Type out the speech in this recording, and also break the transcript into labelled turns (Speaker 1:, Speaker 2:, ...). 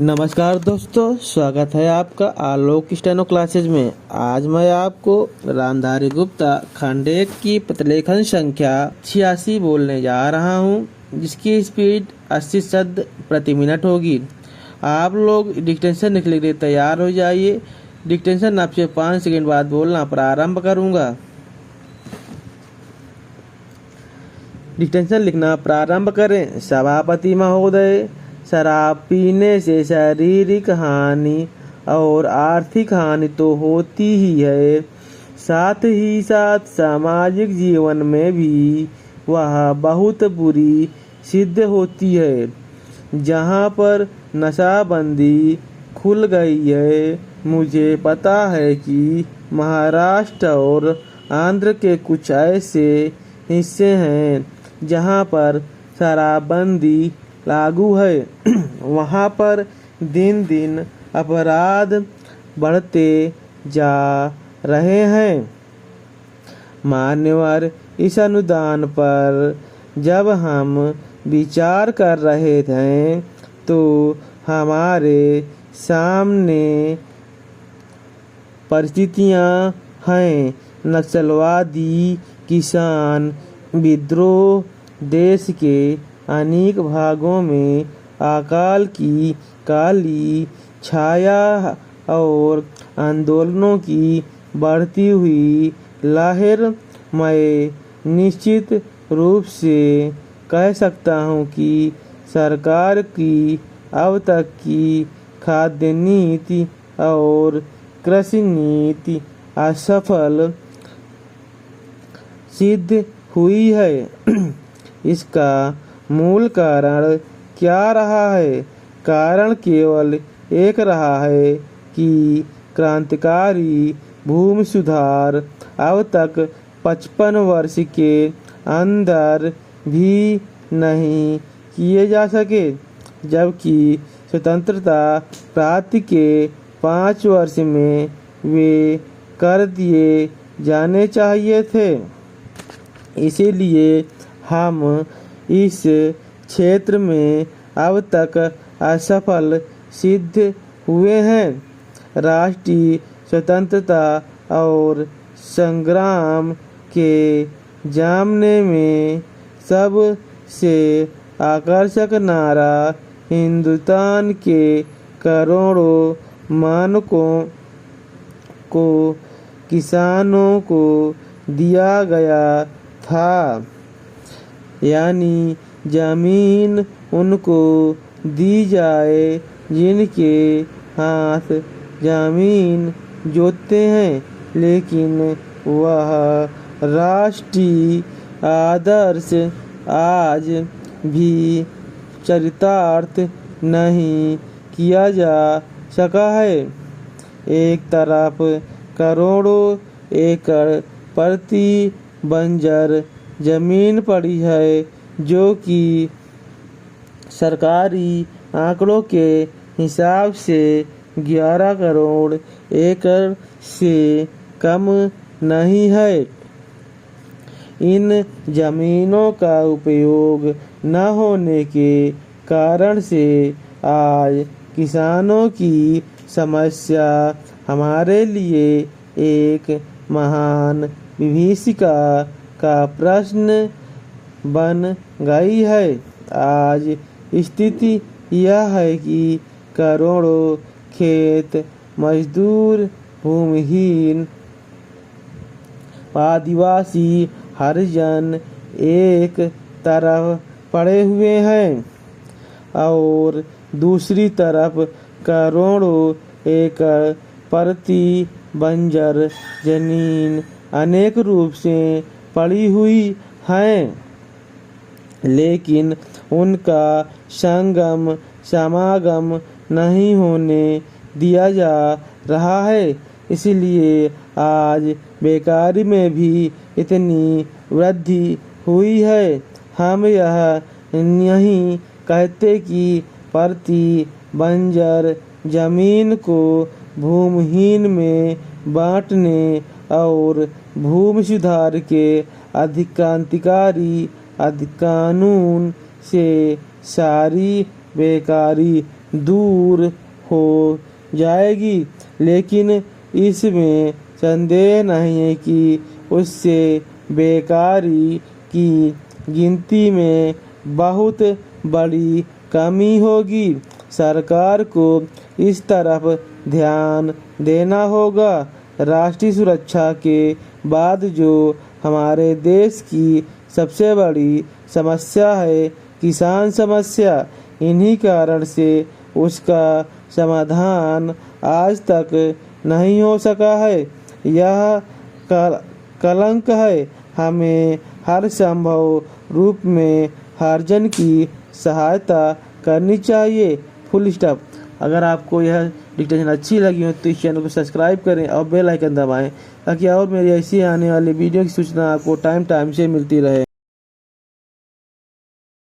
Speaker 1: नमस्कार दोस्तों, स्वागत है आपका आलोक स्टेनो क्लासेज में। आज मैं आपको रामधारी गुप्ता खंड 1 की प्रतिलेखन संख्या 86 बोलने जा रहा हूँ, जिसकी स्पीड 80 शब्द प्रति मिनट होगी। आप लोग डिक्टेशन लिखने के लिए तैयार हो जाइए। डिक्टेशन आपसे 5 सेकंड बाद बोलना प्रारंभ करूँगा। डिक्टेशन लिखना प्रारंभ करें। सभापति महोदय, शराब पीने से शारीरिक हानि और आर्थिक हानि तो होती ही है, साथ ही साथ सामाजिक जीवन में भी वह बहुत बुरी सिद्ध होती है। जहाँ पर नशाबंदी खुल गई है, मुझे पता है कि महाराष्ट्र और आंध्र के कुछ ऐसे हिस्से हैं जहाँ पर शराबबंदी लागू है। वहाँ पर दिन दिन अपराध बढ़ते जा रहे हैं। मान्यवर, इस अनुदान पर जब हम विचार कर रहे थे तो हमारे सामने परिस्थितियाँ हैं। नक्सलवादी, किसान विद्रोह, देश के अनेक भागों में अकाल की काली छाया और आंदोलनों की बढ़ती हुई लहर। मैं निश्चित रूप से कह सकता हूँ कि सरकार की अब तक की खाद्य नीति और कृषि नीति असफल सिद्ध हुई है। इसका मूल कारण क्या रहा है? कारण केवल एक रहा है कि क्रांतिकारी भूमि सुधार अब तक 55 वर्ष के अंदर भी नहीं किए जा सके, जबकि स्वतंत्रता प्राप्ति के 5 वर्ष में वे कर दिए जाने चाहिए थे। इसीलिए हम इस क्षेत्र में अब तक असफल सिद्ध हुए हैं। राष्ट्रीय स्वतंत्रता और संग्राम के जामने में सबसे आकर्षक नारा हिंदुस्तान के करोड़ों मानकों को किसानों को दिया गया था, यानी जमीन उनको दी जाए जिनके हाथ जमीन जोतते हैं। लेकिन वह राष्ट्रीय आदर्श आज भी चरितार्थ नहीं किया जा सका है। एक तरफ करोड़ों एकड़ प्रति बंजर जमीन पड़ी है, जो कि सरकारी आंकड़ों के हिसाब से 11 करोड़ एकड़ से कम नहीं है। इन जमीनों का उपयोग न होने के कारण से आज किसानों की समस्या हमारे लिए एक महान विभीषिका का प्रश्न बन गई है। आज स्थिति यह है कि करोड़ों खेत मजदूर, भूमिहीन, आदिवासी, हरिजन एक तरफ पड़े हुए हैं और दूसरी तरफ करोड़ों एकड़ प्रति बंजर जमीन अनेक रूप से पड़ी हुई हैं, लेकिन उनका संगम समागम नहीं होने दिया जा रहा है। इसलिए आज बेकारी में भी इतनी वृद्धि हुई है। हम यह नहीं कहते कि प्रति बंजर जमीन को भूमिहीन में बांटने और भूमि सुधार के अधिक्रांतिकारी कानून से सारी बेकारी दूर हो जाएगी, लेकिन इसमें संदेह नहीं है कि उससे बेकारी की गिनती में बहुत बड़ी कमी होगी। सरकार को इस तरफ ध्यान देना होगा। राष्ट्रीय सुरक्षा के बाद जो हमारे देश की सबसे बड़ी समस्या है किसान समस्या, इन्हीं कारण से उसका समाधान आज तक नहीं हो सका है। यह कलंक है। हमें हर संभव रूप में हरिजन की सहायता करनी चाहिए। Full stop. अगर आपको यह डिक्टेशन अच्छी लगी हो तो इस चैनल को सब्सक्राइब करें और बेल आइकन दबाएं ताकि और मेरी ऐसी आने वाली वीडियो की सूचना आपको टाइम से मिलती रहे।